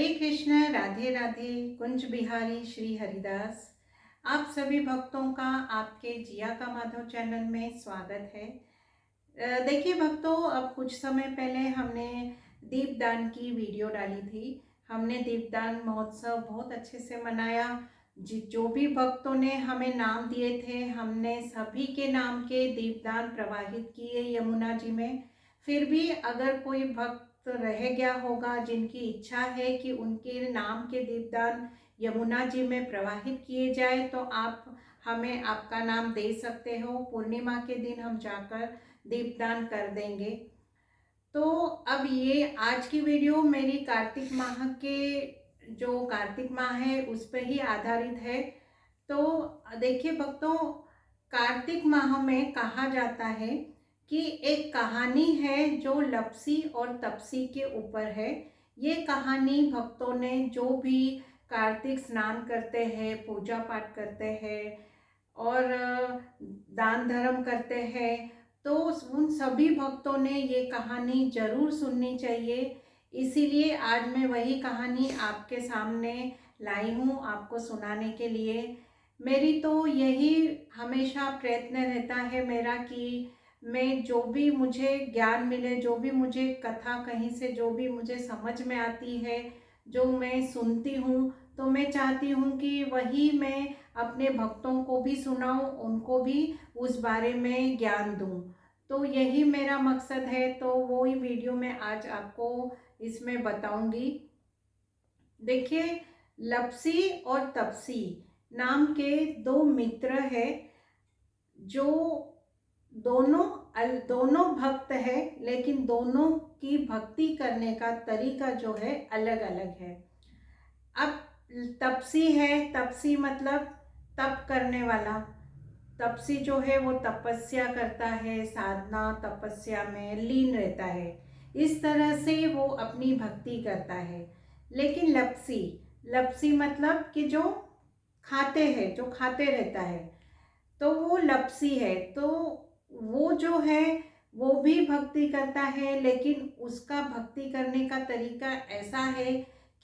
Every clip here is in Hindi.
हरे कृष्ण, राधे राधे, कुंज बिहारी श्री हरिदास। आप सभी भक्तों का आपके जिया का माधव चैनल में स्वागत है। देखिए भक्तों, अब कुछ समय पहले हमने दीपदान की वीडियो डाली थी। हमने दीपदान महोत्सव बहुत अच्छे से मनाया। जो भी भक्तों ने हमें नाम दिए थे, हमने सभी के नाम के दीपदान प्रवाहित किए यमुना जी में। फिर भी अगर कोई भक्त रह गया होगा जिनकी इच्छा है कि उनके नाम के दीपदान यमुना जी में प्रवाहित किए जाए, तो आप हमें आपका नाम दे सकते हो। पूर्णिमा के दिन हम जाकर दीपदान कर देंगे। तो अब ये आज की वीडियो मेरी कार्तिक माह के जो कार्तिक माह है उस पर ही आधारित है। तो देखिए भक्तों, कार्तिक माह में कहा जाता है कि एक कहानी है जो लपसी और तपसी के ऊपर है। ये कहानी भक्तों ने जो भी कार्तिक स्नान करते हैं, पूजा पाठ करते हैं और दान धर्म करते हैं, तो उन सभी भक्तों ने ये कहानी जरूर सुननी चाहिए। इसीलिए आज मैं वही कहानी आपके सामने लाई हूँ आपको सुनाने के लिए। मेरी तो यही हमेशा प्रयत्न रहता है मेरा कि मैं जो भी मुझे ज्ञान मिले, जो भी मुझे कथा कहीं से जो भी मुझे समझ में आती है, जो मैं सुनती हूँ, तो मैं चाहती हूँ कि वही मैं अपने भक्तों को भी सुनाऊँ, उनको भी उस बारे में ज्ञान दूँ। तो यही मेरा मकसद है। तो वो ही वीडियो मैं आज आपको इसमें बताऊंगी। देखिए, लपसी और तपसी नाम के दो मित्र हैं जो दोनों दोनों भक्त है, लेकिन दोनों की भक्ति करने का तरीका जो है अलग अलग है। अब तपसी है, तपसी मतलब तप करने वाला। तपसी जो है वो तपस्या करता है, साधना तपस्या में लीन रहता है। इस तरह से वो अपनी भक्ति करता है। लेकिन लपसी, लपसी मतलब कि जो खाते हैं, जो खाते रहता है, तो वो लपसी है। तो वो जो है वो भी भक्ति करता है, लेकिन उसका भक्ति करने का तरीका ऐसा है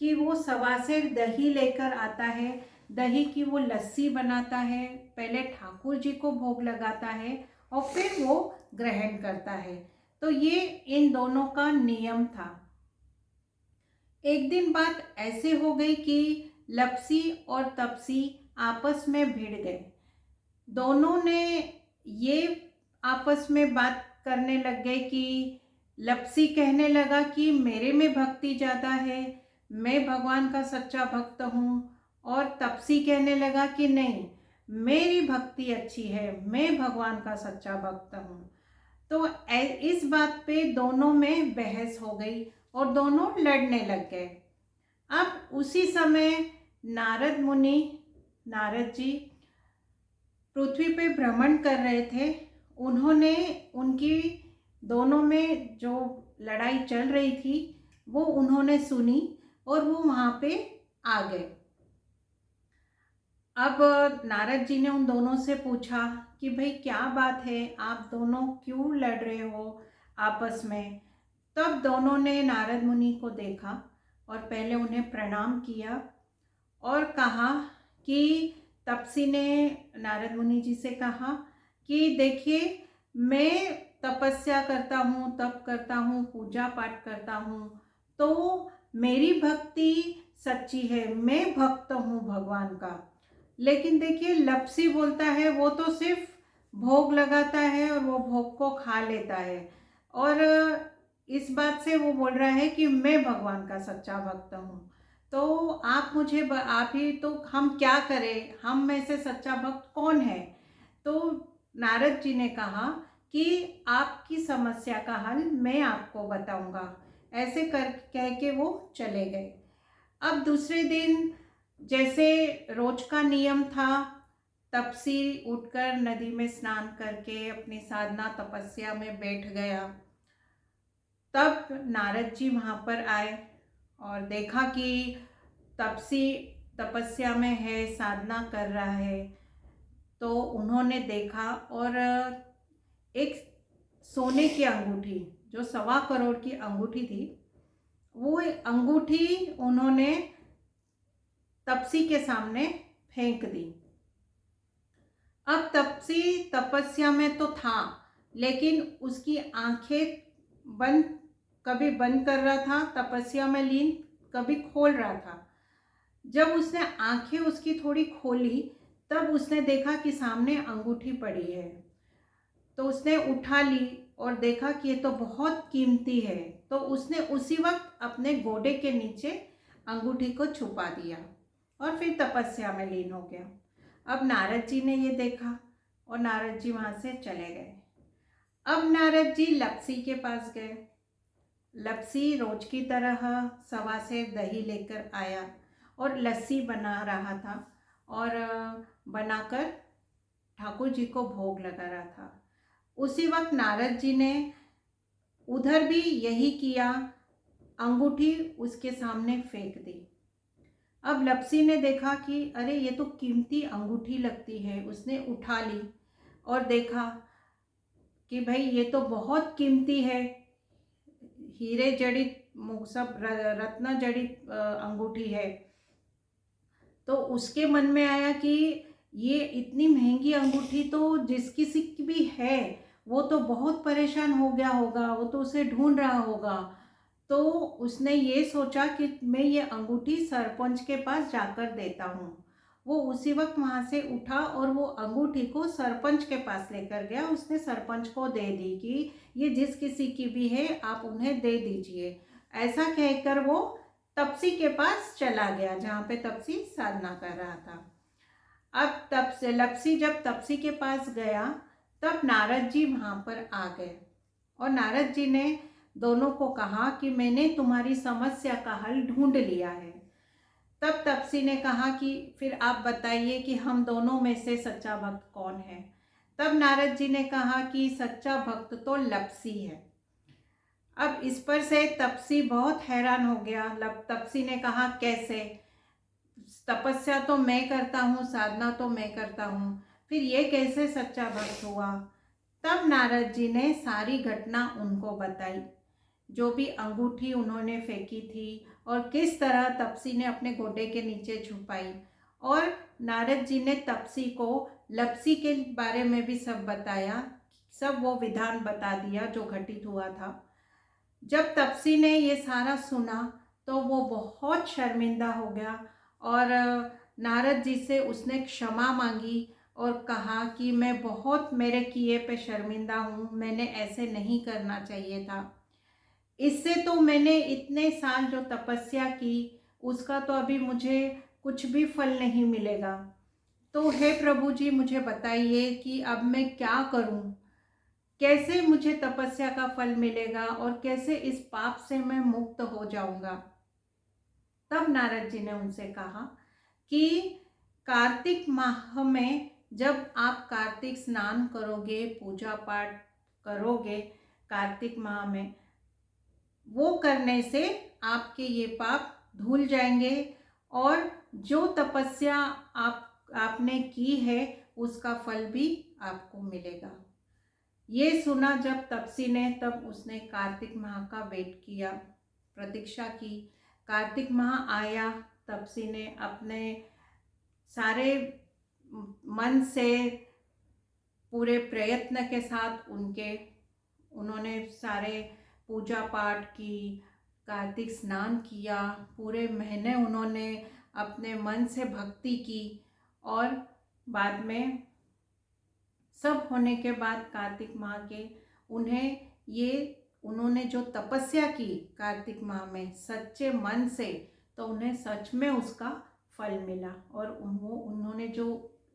कि वो सवा से दही लेकर आता है, दही की वो लस्सी बनाता है, पहले ठाकुर जी को भोग लगाता है और फिर वो ग्रहण करता है। तो ये इन दोनों का नियम था। एक दिन बात ऐसे हो गई कि लपसी और तपसी आपस में भिड़ गए। दोनों ने ये आपस में बात करने लग गए कि लपसी कहने लगा कि मेरे में भक्ति ज़्यादा है, मैं भगवान का सच्चा भक्त हूँ। और तपसी कहने लगा कि नहीं, मेरी भक्ति अच्छी है, मैं भगवान का सच्चा भक्त हूँ। तो इस बात पे दोनों में बहस हो गई और दोनों लड़ने लग गए। अब उसी समय नारद मुनि, नारद जी पृथ्वी पे भ्रमण कर रहे थे। उन्होंने उनकी दोनों में जो लड़ाई चल रही थी वो उन्होंने सुनी और वो वहाँ पे आ गए। अब नारद जी ने उन दोनों से पूछा कि भाई क्या बात है, आप दोनों क्यों लड़ रहे हो आपस में। तब दोनों ने नारद मुनि को देखा और पहले उन्हें प्रणाम किया और कहा कि तपसी ने नारद मुनि जी से कहा कि देखिए, मैं तपस्या करता हूँ, तप करता हूँ, पूजा पाठ करता हूँ, तो मेरी भक्ति सच्ची है, मैं भक्त हूँ भगवान का। लेकिन देखिए, लपसी बोलता है वो तो सिर्फ भोग लगाता है और वो भोग को खा लेता है, और इस बात से वो बोल रहा है कि मैं भगवान का सच्चा भक्त हूँ। तो आप मुझे आप ही तो, हम क्या करें, हम में से सच्चा भक्त कौन है। तो नारद जी ने कहा कि आपकी समस्या का हल मैं आपको बताऊंगा। ऐसे कर कह के वो चले गए। अब दूसरे दिन जैसे रोज का नियम था, तपसी उठकर नदी में स्नान करके अपनी साधना तपस्या में बैठ गया। तब नारद जी वहाँ पर आए और देखा कि तपसी तपस्या में है, साधना कर रहा है। तो उन्होंने देखा और एक सोने की अंगूठी, जो 1.25 करोड़ की अंगूठी थी, वो अंगूठी उन्होंने तपसी के सामने फेंक दी। अब तपसी तपस्या में तो था, लेकिन उसकी आंखें बंद, कभी बंद कर रहा था तपस्या में लीन, कभी खोल रहा था। जब उसने आंखें उसकी थोड़ी खोली, तब उसने देखा कि सामने अंगूठी पड़ी है। तो उसने उठा ली और देखा कि ये तो बहुत कीमती है। तो उसने उसी वक्त अपने गोडे के नीचे अंगूठी को छुपा दिया और फिर तपस्या में लीन हो गया। अब नारद जी ने ये देखा और नारद जी वहाँ से चले गए। अब नारद जी लप्सी के पास गए। लप्सी रोज की तरह सवा से दही लेकर आया और लस्सी बना रहा था और बनाकर ठाकुर जी को भोग लगा रहा था। उसी वक्त नारद जी ने उधर भी यही किया, अंगूठी उसके सामने फेंक दी। अब लप्सी ने देखा कि अरे ये तो कीमती अंगूठी लगती है। उसने उठा ली और देखा कि भाई ये तो बहुत कीमती है, हीरे जड़ित सब रत्न जड़ित अंगूठी है। तो उसके मन में आया कि ये इतनी महंगी अंगूठी तो जिस किसी की भी है वो तो बहुत परेशान हो गया होगा, वो तो उसे ढूंढ रहा होगा। तो उसने ये सोचा कि मैं ये अंगूठी सरपंच के पास जाकर देता हूँ। वो उसी वक्त वहाँ से उठा और वो अंगूठी को सरपंच के पास लेकर गया। उसने सरपंच को दे दी कि ये जिस किसी की भी है आप उन्हें दे दीजिए। ऐसा कहकर वो तपसी के पास चला गया, जहाँ पे तपसी साधना कर रहा था। अब तब से लप्सी जब तपसी के पास गया, तब नारद जी वहाँ पर आ गए और नारद जी ने दोनों को कहा कि मैंने तुम्हारी समस्या का हल ढूंढ लिया है। तब तपसी ने कहा कि फिर आप बताइए कि हम दोनों में से सच्चा भक्त कौन है। तब नारद जी ने कहा कि सच्चा भक्त तो लप्सी है। अब इस पर से तपसी बहुत हैरान हो गया। तपसी ने कहा कैसे, तपस्या तो मैं करता हूँ, साधना तो मैं करता हूँ, फिर ये कैसे सच्चा भक्त हुआ। तब नारद जी ने सारी घटना उनको बताई, जो भी अंगूठी उन्होंने फेंकी थी और किस तरह तपसी ने अपने गोडे के नीचे छुपाई। और नारद जी ने तपसी को लप्सी के बारे में भी सब बताया, सब वो विधान बता दिया जो घटित हुआ था। जब तपसी ने ये सारा सुना तो वो बहुत शर्मिंदा हो गया और नारद जी से उसने क्षमा मांगी और कहा कि मैं बहुत मेरे किए पे शर्मिंदा हूँ, मैंने ऐसे नहीं करना चाहिए था। इससे तो मैंने इतने साल जो तपस्या की उसका तो अभी मुझे कुछ भी फल नहीं मिलेगा। तो हे प्रभु जी मुझे बताइए कि अब मैं क्या करूं, कैसे मुझे तपस्या का फल मिलेगा और कैसे इस पाप से मैं मुक्त हो जाऊंगा। तब नारद जी ने उनसे कहा कि कार्तिक माह में जब आप कार्तिक स्नान करोगे, पूजा पाठ करोगे कार्तिक माह में, वो करने से आपके ये पाप धुल जाएंगे और जो तपस्या आपने की है उसका फल भी आपको मिलेगा। ये सुना जब तपसी ने, तब उसने कार्तिक माह का वेट किया, प्रतीक्षा की। कार्तिक माह आया, तपसी ने अपने सारे मन से पूरे प्रयत्न के साथ उन्होंने सारे पूजा पाठ की, कार्तिक स्नान किया, पूरे महीने उन्होंने अपने मन से भक्ति की और बाद में सब होने के बाद कार्तिक माह के उन्होंने जो तपस्या की कार्तिक माह में सच्चे मन से, तो उन्हें सच में उसका फल मिला और उन्होंने जो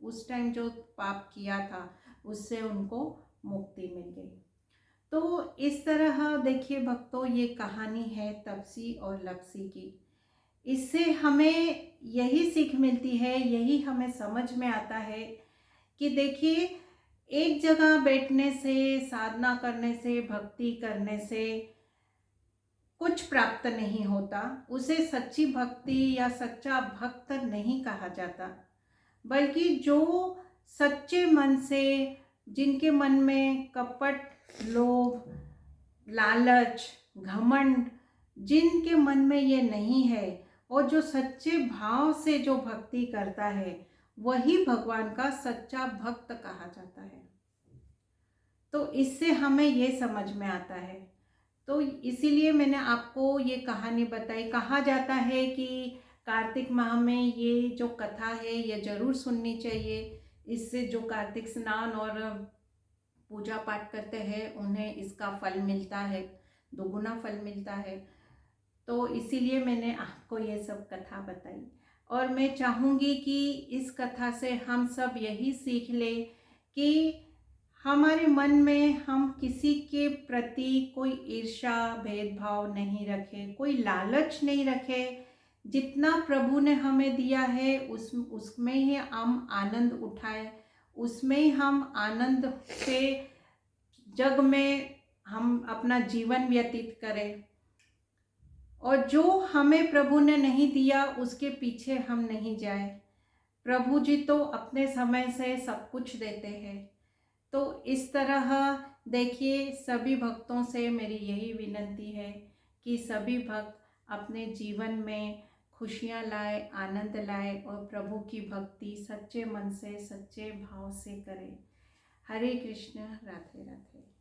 उस टाइम जो पाप किया था उससे उनको मुक्ति मिल गई। तो इस तरह देखिए भक्तों, ये कहानी है तपसी और लप्सी की। इससे हमें यही सीख मिलती है, यही हमें समझ में आता है कि देखिए एक जगह बैठने से, साधना करने से, भक्ति करने से कुछ प्राप्त नहीं होता। उसे सच्ची भक्ति या सच्चा भक्त नहीं कहा जाता, बल्कि जो सच्चे मन से, जिनके मन में कपट, लोभ, लालच, घमंड जिनके मन में ये नहीं है और जो सच्चे भाव से जो भक्ति करता है वही भगवान का सच्चा भक्त कहा जाता है। तो इससे हमें ये समझ में आता है। तो इसीलिए मैंने आपको ये कहानी बताई। कहा जाता है कि कार्तिक माह में ये जो कथा है ये ज़रूर सुननी चाहिए। इससे जो कार्तिक स्नान और पूजा पाठ करते हैं उन्हें इसका फल मिलता है, दोगुना फल मिलता है। तो इसीलिए मैंने आपको ये सब कथा बताई और मैं चाहूँगी कि इस कथा से हम सब यही सीख लें कि हमारे मन में हम किसी के प्रति कोई ईर्ष्या भेदभाव नहीं रखें, कोई लालच नहीं रखें। जितना प्रभु ने हमें दिया है उसमें ही हम आनंद उठाएं, उसमें ही हम आनंद से जग में हम अपना जीवन व्यतीत करें। और जो हमें प्रभु ने नहीं दिया उसके पीछे हम नहीं जाए। प्रभु जी तो अपने समय से सब कुछ देते हैं। तो इस तरह देखिए, सभी भक्तों से मेरी यही विनती है कि सभी भक्त अपने जीवन में खुशियाँ लाए, आनंद लाए और प्रभु की भक्ति सच्चे मन से, सच्चे भाव से करें। हरे कृष्ण, राधे राधे।